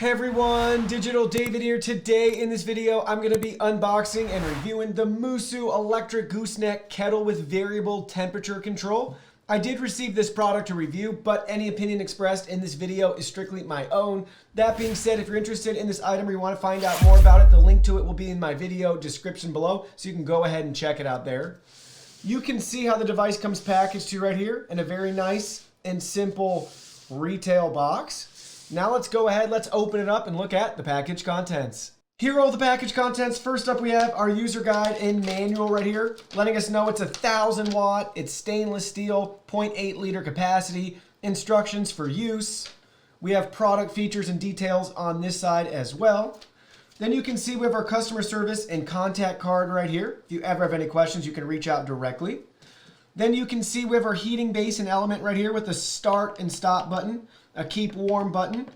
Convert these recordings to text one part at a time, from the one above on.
Hey everyone, Digital David here. Today in this video, I'm going to be unboxing and reviewing the MOOSOO electric gooseneck kettle with variable temperature control. I did receive this product to review, but any opinion expressed in this video is strictly my own. That being said, if you're interested in this item or you want to find out more about it, the link to it will be in my video description below, so you can go ahead and check it out there. You can see how the device comes packaged to you right here in a very nice and simple retail box. Now let's go ahead, let's open it up and look at the package contents. Here are all the package contents. First up, we have our user guide and manual right here, letting us know it's 1,000 watt, it's stainless steel, 0.8 liter capacity, instructions for use. We have product features and details on this side as well. Then you can see we have our customer service and contact card right here. If you ever have any questions, you can reach out directly. Then you can see we have our heating base and element right here with the start and stop button, a keep warm button,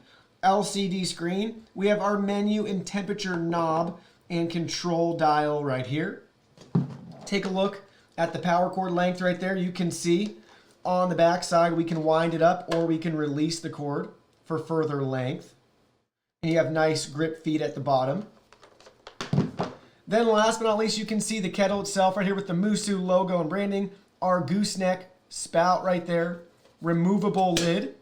LCD screen. We have our menu and temperature knob and control dial right here. Take a look at the power cord length right there. You can see on the back side we can wind it up or we can release the cord for further length. And you have nice grip feet at the bottom. Then last but not least, you can see the kettle itself right here with the MOOSOO logo and branding, our gooseneck spout right there, removable lid.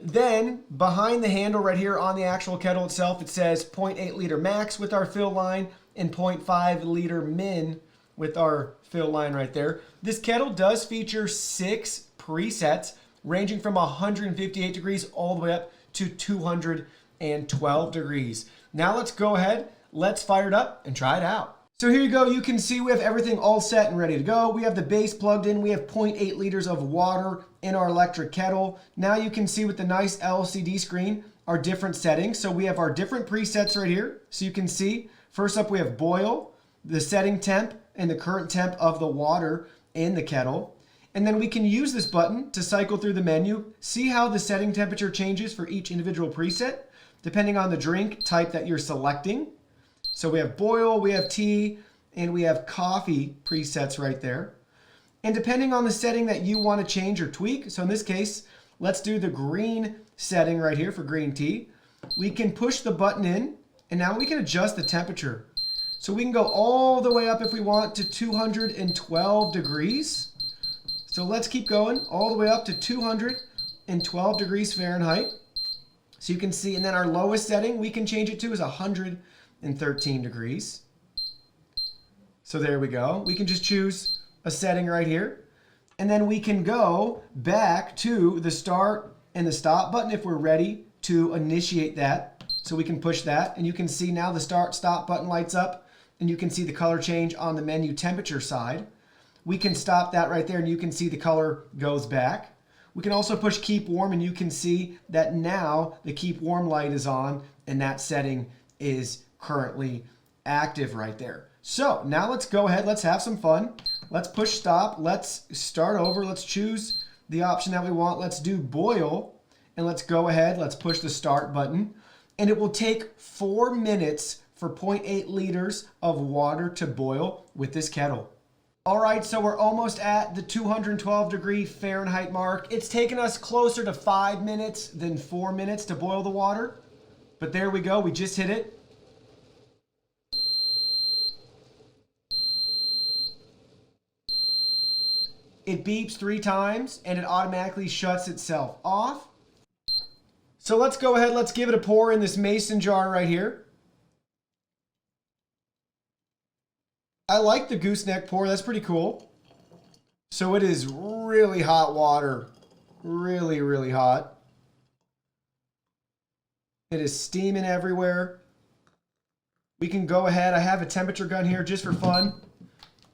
Then behind the handle right here on the actual kettle itself, it says 0.8 liter max with our fill line and 0.5 liter min with our fill line right there. This kettle does feature 6 presets ranging from 158 degrees all the way up to 212 degrees. Now let's go ahead, let's fire it up and try it out. So here you go, you can see we have everything all set and ready to go. We have the base plugged in, we have 0.8 liters of water in our electric kettle. Now you can see with the nice LCD screen our different settings. So we have our different presets right here. So you can see, first up we have boil, the setting temp, and the current temp of the water in the kettle. And then we can use this button to cycle through the menu, see how the setting temperature changes for each individual preset, depending on the drink type that you're selecting. So we have boil, we have tea, and we have coffee presets right there. And depending on the setting that you want to change or tweak, so in this case, let's do the green setting right here for green tea. We can push the button in, and now we can adjust the temperature. So we can go all the way up if we want to 212 degrees. So let's keep going all the way up to 212 degrees Fahrenheit. So you can see, and then our lowest setting we can change it to is 113 degrees. So there we go. We can just choose a setting right here. And then we can go back to the start and the stop button if we're ready to initiate that. So we can push that, and you can see now the start stop button lights up, and you can see the color change on the menu temperature side. We can stop that right there, and you can see the color goes back. We can also push keep warm, and you can see that now the keep warm light is on, and that setting is currently active right there. So now let's go ahead, let's have some fun. Let's push stop, let's start over, let's choose the option that we want. Let's do boil, and let's go ahead, let's push the start button. And it will take 4 minutes for 0.8 liters of water to boil with this kettle. All right, so we're almost at the 212 degree Fahrenheit mark. It's taken us closer to 5 minutes than 4 minutes to boil the water. But there we go, we just hit it. It beeps 3 times and it automatically shuts itself off. So let's go ahead, let's give it a pour in this mason jar right here. I like the gooseneck pour, that's pretty cool. So it is really hot water, really, really hot. It is steaming everywhere. We can go ahead, I have a temperature gun here just for fun.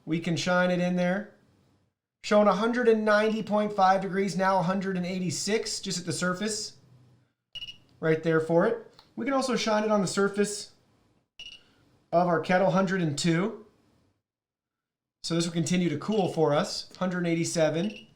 We can shine it in there. Showing 190.5 degrees, now 186 just at the surface. Right there for it. We can also shine it on the surface of our kettle, 102. So this will continue to cool for us. 187.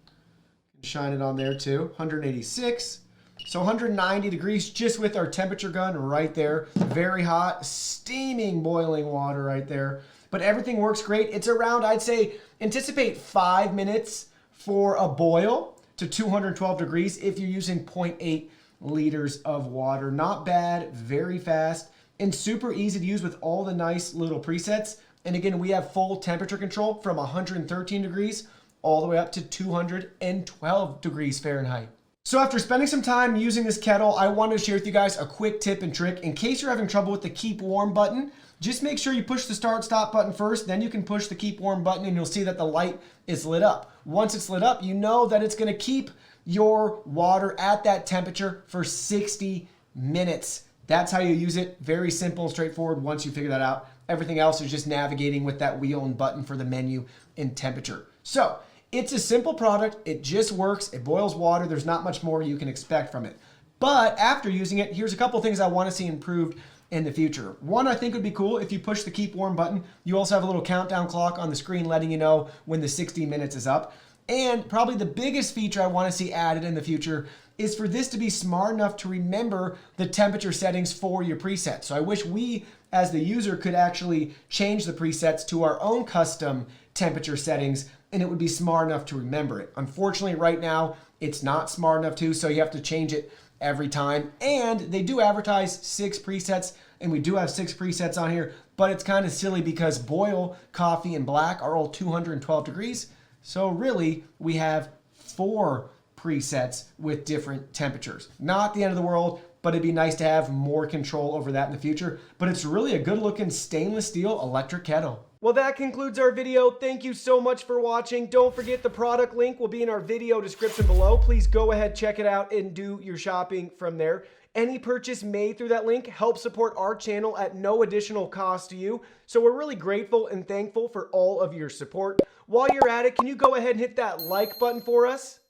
Shine it on there too. 186. So 190 degrees just with our temperature gun right there. Very hot, steaming, boiling water right there. But everything works great. It's around, I'd say, anticipate 5 minutes for a boil to 212 degrees if you're using 0.8 liters of water. Not bad, very fast, and super easy to use with all the nice little presets. And again, we have full temperature control from 113 degrees all the way up to 212 degrees Fahrenheit. So after spending some time using this kettle, I wanted to share with you guys a quick tip and trick. In case you're having trouble with the keep warm button, just make sure you push the start stop button first, then you can push the keep warm button and you'll see that the light is lit up. Once it's lit up, you know that it's gonna keep your water at that temperature for 60 minutes. That's how you use it. Very simple and straightforward once you figure that out. Everything else is just navigating with that wheel and button for the menu and temperature. So it's a simple product. It just works. It boils water. There's not much more you can expect from it. But after using it, here's a couple things I want to see improved in the future. One, I think would be cool if you push the keep warm button, you also have a little countdown clock on the screen letting you know when the 60 minutes is up. And probably the biggest feature I want to see added in the future is for this to be smart enough to remember the temperature settings for your preset. So I wish we, as the user, could actually change the presets to our own custom temperature settings, and it would be smart enough to remember it. Unfortunately, right now, it's not smart enough to, so you have to change it every time. And they do advertise 6 presets, and we do have 6 presets on here, but it's kind of silly because boil, coffee, and black are all 212 degrees. So really, we have 4 presets with different temperatures. Not the end of the world, but it'd be nice to have more control over that in the future. But it's really a good looking stainless steel electric kettle. Well, that concludes our video. Thank you so much for watching. Don't forget the product link will be in our video description below. Please go ahead, check it out, and do your shopping from there. Any purchase made through that link helps support our channel at no additional cost to you. So we're really grateful and thankful for all of your support. While you're at it, can you go ahead and hit that like button for us?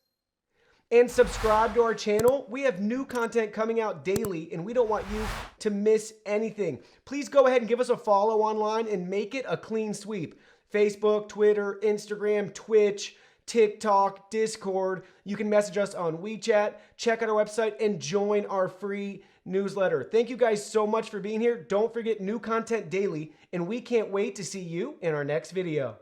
And subscribe to our channel. We have new content coming out daily, and we don't want you to miss anything. Please go ahead and give us a follow online and make it a clean sweep. Facebook, Twitter, Instagram, Twitch, TikTok, Discord. You can message us on WeChat, check out our website, and join our free newsletter. Thank you guys so much for being here. Don't forget new content daily, and we can't wait to see you in our next video.